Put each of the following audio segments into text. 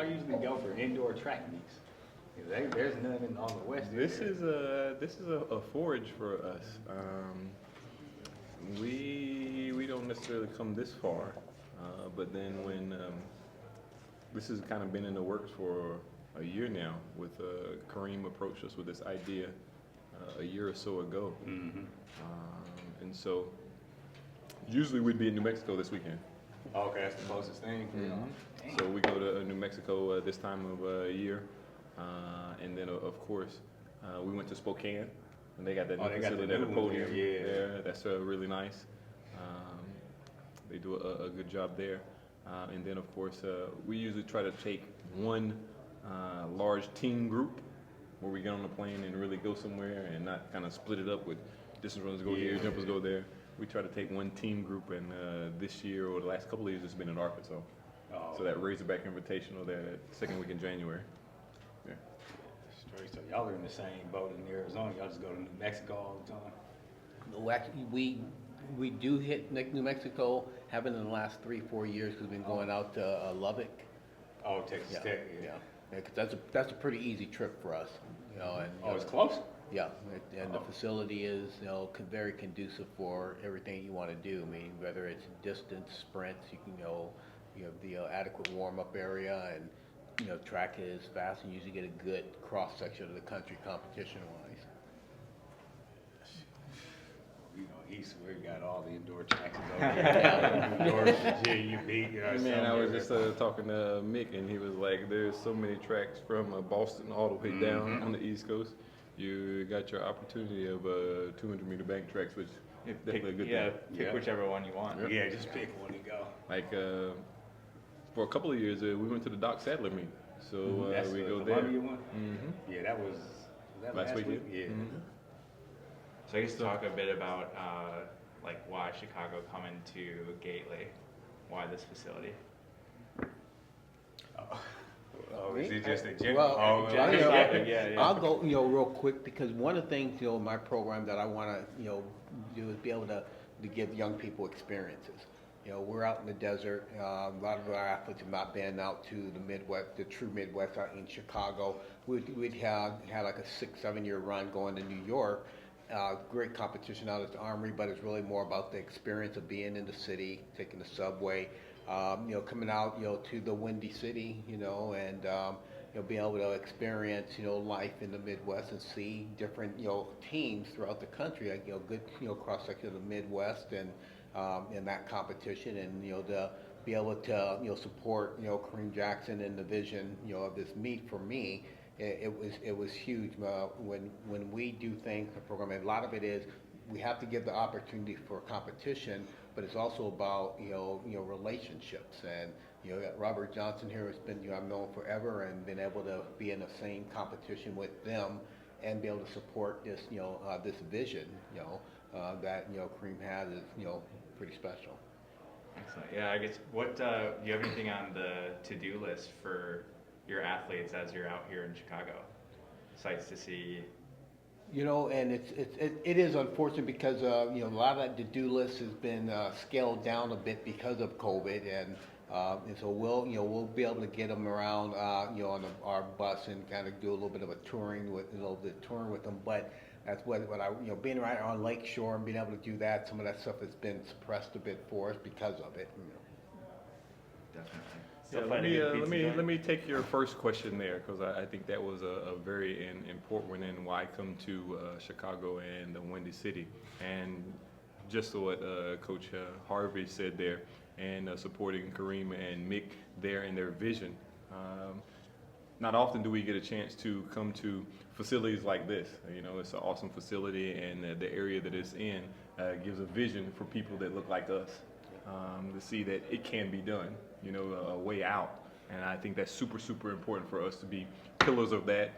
y'all usually go for indoor track meets? 'Cause there's none on the west. This is a forage for us. We don't necessarily come this far, but then when this has kind of been in the works for a year now. With Kareem approached us with this idea a year or so ago, and so usually we'd be in New Mexico this weekend. Okay, that's the closest thing. So we go to New Mexico this time of year, and then of course we went to Spokane, and they got that new facility there, the podium. Yeah, that's really nice. They do a good job there, and then of course we usually try to take one large team group where we get on the plane and really go somewhere and not kind of split it up with distance runners go here, jumpers go there. We try to take one team group, and this year or the last couple of years it's been in Arkansas. So that Razorback Invitational there, that second week in January. Yeah. Straight. So y'all are in the same boat in Arizona. Y'all just go to New Mexico all the time. No, actually, we do hit New Mexico. Haven't in the last 3-4 years because we've been going out to Lubbock. Oh, Texas Tech. Yeah, 'cause that's a pretty easy trip for us. You know, and it's close. Yeah, and the facility is very conducive for everything you want to do. I mean, whether it's distance sprints, you can you have the adequate warm up area, and track is fast, and you usually get a good cross section of the country competition wise. East, we got all the indoor tracks over there. Indoor Virginia Beach. Man, I was just talking to Mick, and he was like, "There's so many tracks from Boston all the way down on the East Coast. You got your opportunity of 200-meter bank tracks, which is definitely a good thing. Pick whichever one you want. Yeah, just pick one and go. Like for a couple of years, we went to the Doc Sadler meet, so we go there. One? Yeah, that was that last week. Yeah. So I guess talk a bit about like why Chicago coming to Gately, why this facility. Oh, is it just a general? I'll go real quick, because one of the things in my program that I want to do is be able to give young people experiences. We're out in the desert. A lot of our athletes have not been out to the Midwest, the true Midwest, out in Chicago. We'd had like a 6-7 year run going to New York. Great competition out at the Armory, but it's really more about the experience of being in the city, taking the subway, coming out, to the Windy City, and being able to experience, life in the Midwest and see different, teams throughout the country, like, good, cross section of the Midwest and in that competition, and to be able to support Kareem Jackson and the vision of this meet for me. It was huge when we do things the program. And a lot of it is we have to give the opportunity for competition, but it's also about relationships. And Robert Johnson here has been I've known forever, and been able to be in the same competition with them and be able to support this this vision that Kareem has is pretty special. Excellent. Yeah, I guess do you have anything on the to-do list for your athletes as you're out here in Chicago? Sights to see. And it is unfortunate because a lot of that to-do list has been scaled down a bit because of COVID, and so we'll be able to get them around on our bus and kind of do a little bit of touring with them. But that's what I being right on Lake Shore and being able to do that. Some of that stuff has been suppressed a bit for us because of it. Definitely. Yeah, let me take your first question there, because I think that was a very important one, and why I come to Chicago and the Windy City. And just what Coach Harvey said there, and supporting Kareem and Mick there in their vision. Not often do we get a chance to come to facilities like this. It's an awesome facility, and the area that it's in gives a vision for people that look like us, to see that it can be done. A way out. And I think that's super, super important for us to be pillars of that,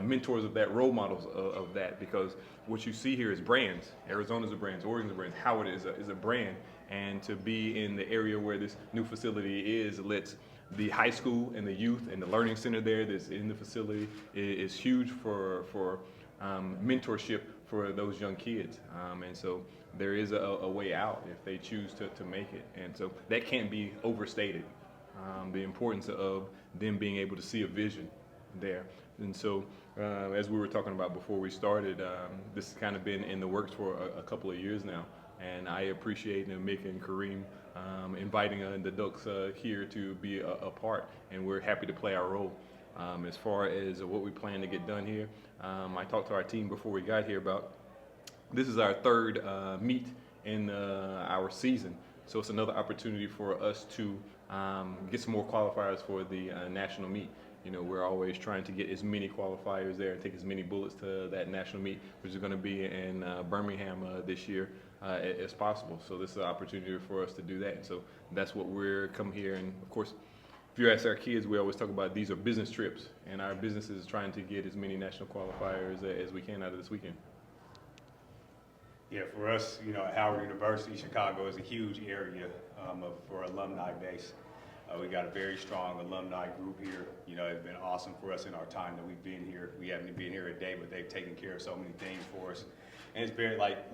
mentors of that, role models of that, because what you see here is brands. Arizona's a brand, Oregon's a brand, Howard is a brand, and to be in the area where this new facility is lets the high school and the youth and the learning center there that's in the facility is huge for mentorship for those young kids. And so there is a way out if they choose to make it. And so that can't be overstated. the importance of them being able to see a vision there. And so, as we were talking about before we started, this has kind of been in the works for a couple of years now. And I appreciate Mick and Kareem inviting the Ducks here to be a part, and we're happy to play our role. As far as what we plan to get done here, I talked to our team before we got here about this is our third meet in our season, so it's another opportunity for us to get some more qualifiers for the national meet. You know, we're always trying to get as many qualifiers there and take as many bullets to that national meet, which is going to be in Birmingham this year as possible. So this is an opportunity for us to do that. And so that's what we're coming here. And of course, if you ask our kids, we always talk about these are business trips, and our business is trying to get as many national qualifiers as we can out of this weekend. Yeah, for us, you know, at Howard University, Chicago is a huge area for alumni base. We got a very strong alumni group here. You know, it's been awesome for us in our time that we've been here. We haven't been here a day, but they've taken care of so many things for us. And it's very like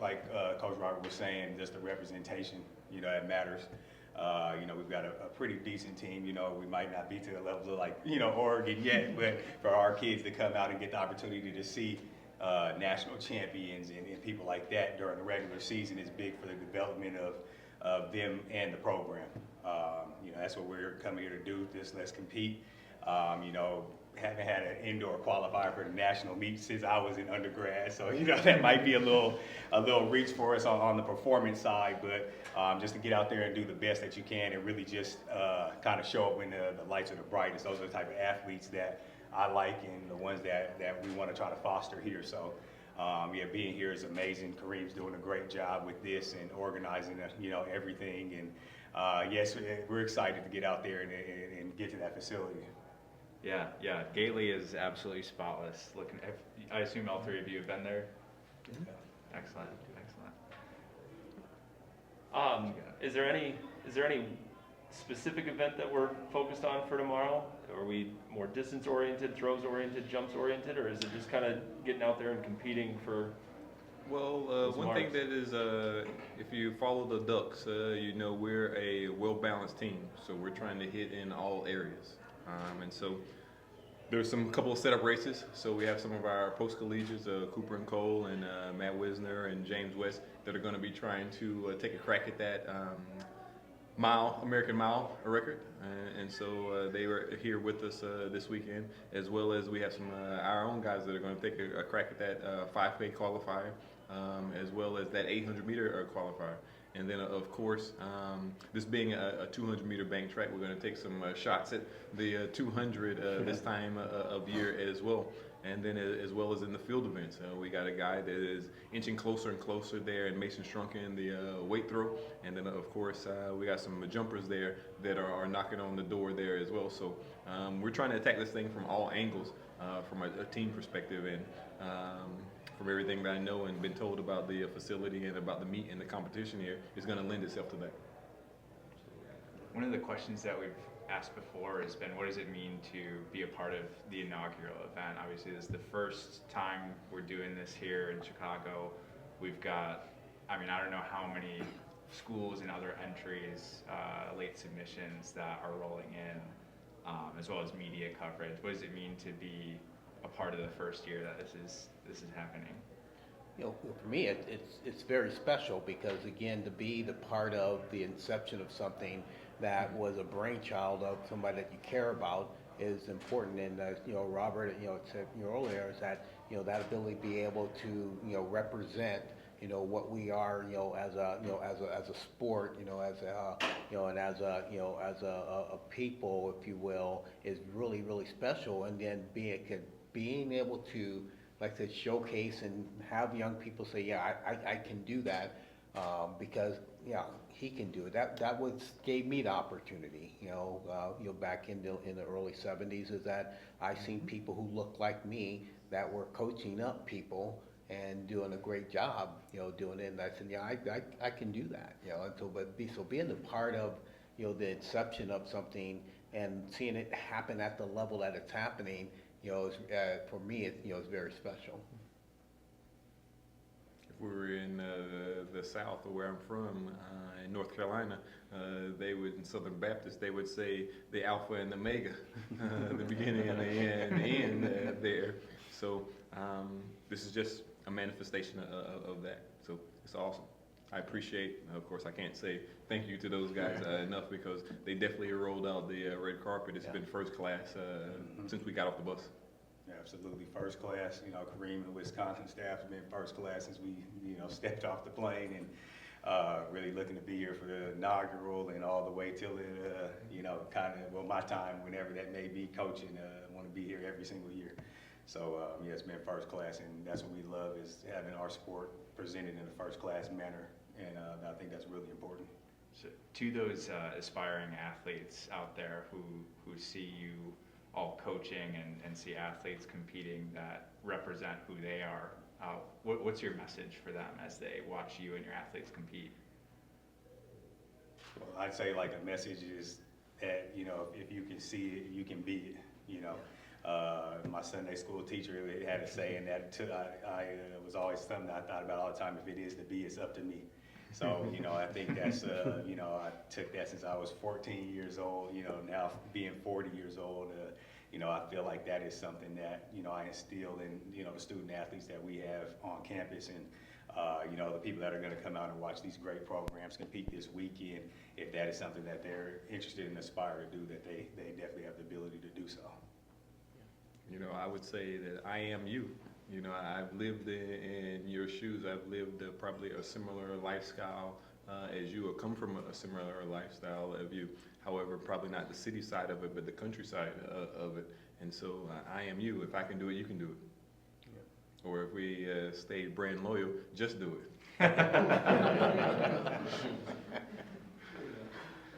Coach Robert was saying, just the representation, you know, that matters. You know, we've got a pretty decent team. You know, we might not be to the level of like, you know, Oregon yet, but for our kids to come out and get the opportunity to see national champions and people like that during the regular season is big for the development of them and the program. You know, that's what we're coming here to do. Let's compete. You know, haven't had an indoor qualifier for the national meet since I was in undergrad, so you know that might be a little reach for us on the performance side, but just to get out there and do the best that you can and really just kind of show up when the lights are the brightest. Those are the type of athletes that I like and the ones that we want to try to foster here. So yeah, being here is amazing. Kareem's doing a great job with this and organizing, you know, everything. And yes, we're excited to get out there and get to that facility. Yeah, Gately is absolutely spotless. I assume all three of you have been there. Yeah. Excellent. Is there any specific event that we're focused on for tomorrow? Are we more distance oriented, throws oriented, jumps oriented, or is it just kind of getting out there and competing for? Well, one thing that is, if you follow the Ducks, you know we're a well-balanced team, so we're trying to hit in all areas. And so there's some couple of setup races. So we have some of our post-collegiates, Cooper and Cole and Matt Wisner and James West, that are going to be trying to take a crack at that American mile record. And so they were here with us this weekend, as well as we have some our own guys that are going to take a crack at that 5K qualifier, as well as that 800-meter qualifier. And then, of course, this being a 200-meter bank track, we're going to take some shots at the 200 this time of year as well. And then, as well as in the field events, we got a guy that is inching closer and closer there, and Mason Strunke in the weight throw. And then, of course, we got some jumpers there that are knocking on the door there as well. So we're trying to attack this thing from all angles, from a team perspective, and from everything that I know and been told about the facility and about the meet and the competition here, is going to lend itself to that. One of the questions that we've asked before has been, what does it mean to be a part of the inaugural event? Obviously, this is the first time we're doing this here in Chicago. We've got, I mean, I don't know how many schools and other entries, late submissions that are rolling in, as well as media coverage. What does it mean to be a part of the first year that this is happening? You know, for me, it's very special because, again, to be the part of the inception of something that was a brainchild of somebody that you care about is important. And you know, Robert, you know, said earlier is that, you know, that ability to be able to, you know, represent, you know, what we are, you know, as a sport, you know, as a, you know, and as a people, if you will, is really, really special. And then being able to, like I said, showcase and have young people say, yeah, I can do that, because, yeah, he can do it. That gave me the opportunity, you know, back in the early 70s, is that I seen people who looked like me that were coaching up people and doing a great job, you know, doing it. And I said, yeah, I can do that, you know. And so being a part of, you know, the inception of something and seeing it happen at the level that it's happening, you know, for me, you know, it's very special. if we were in the South or where I'm from, in North Carolina, they would, in Southern Baptist, they would say the Alpha and the Omega, the beginning and the end there. So this is just a manifestation of that. So it's awesome. I appreciate, of course, I can't say thank you to those guys enough because they definitely rolled out the red carpet. It's been first class since we got off the bus. Yeah, absolutely, first class. You know, Kareem and the Wisconsin staff have been first class since we, stepped off the plane, and really looking to be here for the inaugural and all the way till it, my time, whenever that may be, coaching. I want to be here every single year. So it's been first class, and that's what we love, is having our sport presented in a first class manner, and I think that's really important. So to those aspiring athletes out there who see you all coaching and see athletes competing that represent who they are, what's your message for them as they watch you and your athletes compete? Well, I'd say like a message is that, if you can see it, you can be it, My Sunday school teacher had a saying that I was always something I thought about all the time. If it is to be, it's up to me. So, I think that's, I took that since I was 14 years old, now being 40 years old, I feel like that is something that, I instill in, the student athletes that we have on campus, and, the people that are going to come out and watch these great programs compete this weekend, if that is something that they're interested and aspire to do, that they definitely have the ability to do so. I would say that I am you. I've lived in your shoes. I've lived probably a similar lifestyle as you, or come from a similar lifestyle of you. However, probably not the city side of it, but the countryside of it. And so I am you. If I can do it, you can do it. Yeah. Or if we stay brand loyal, just do it.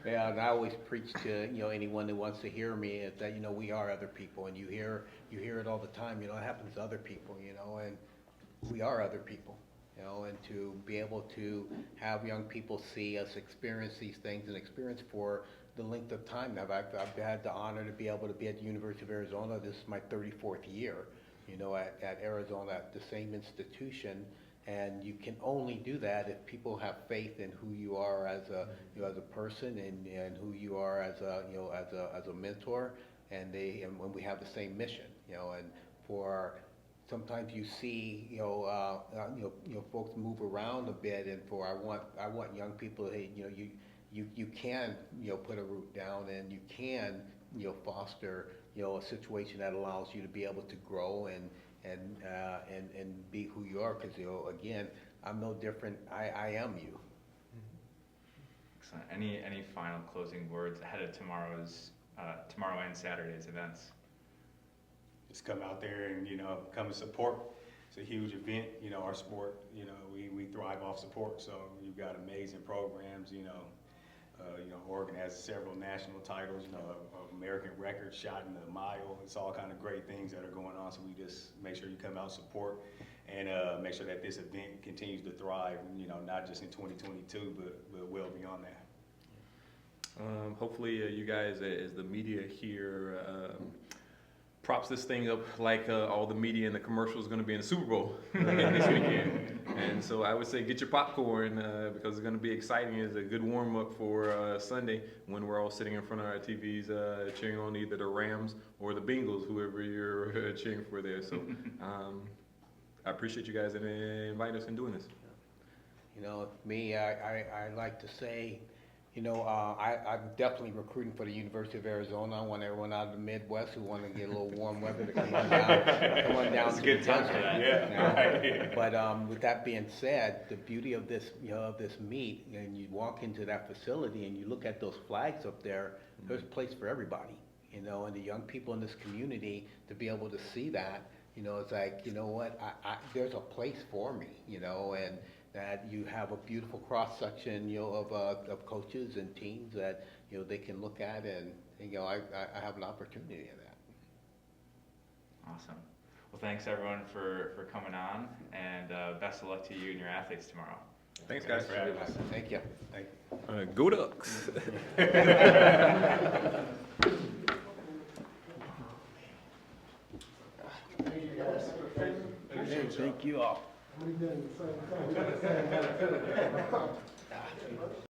Yeah, and I always preach to anyone that wants to hear me is that we are other people, and you hear it all the time. It happens to other people, and we are other people, and to be able to have young people see us experience these things and experience for the length of time. Now, I've had the honor to be able to be at the University of Arizona. This is my 34th year, at Arizona, at the same institution. And you can only do that if people have faith in who you are as a as a person, and who you are as a mentor, and when we have the same mission, and for sometimes you see folks move around a bit, and I want young people to, you can put a root down, and you can foster a situation that allows you to be able to grow and be who you are, because again, I'm no different. I am you. Excellent. Any final closing words ahead of tomorrow and Saturday's events? Just come out there and come and support. It's a huge event. Our sport. We thrive off support. So you've got amazing programs. Oregon has several national titles, American record shot in the mile. It's all kind of great things that are going on. So we just make sure you come out, support, and make sure that this event continues to thrive, not just in 2022, but well beyond that. Hopefully you guys, as the media here, props this thing up like all the media and the commercials going to be in the Super Bowl this weekend. And so I would say get your popcorn because it's going to be exciting. It's a good warm-up for Sunday when we're all sitting in front of our TVs cheering on either the Rams or the Bengals, whoever you're cheering for there. So I appreciate you guys inviting us and doing this. Me, I like to say, I'm definitely recruiting for the University of Arizona. I want everyone out of the Midwest who want to get a little warm weather to come on down. It's a good time for that. Yeah. But with that being said, the beauty of this, this meet, and you walk into that facility and you look at those flags up there, there's a place for everybody, and the young people in this community to be able to see that, it's like, what, there's a place for me, and that you have a beautiful cross-section, of coaches and teams that, they can look at, and I have an opportunity in that. Awesome. Well, thanks everyone for coming on, and best of luck to you and your athletes tomorrow. Thanks, guys. for having us. Thank you. Thank you. Go Ducks. Thank you all. doing the same thing. We got the same attitude.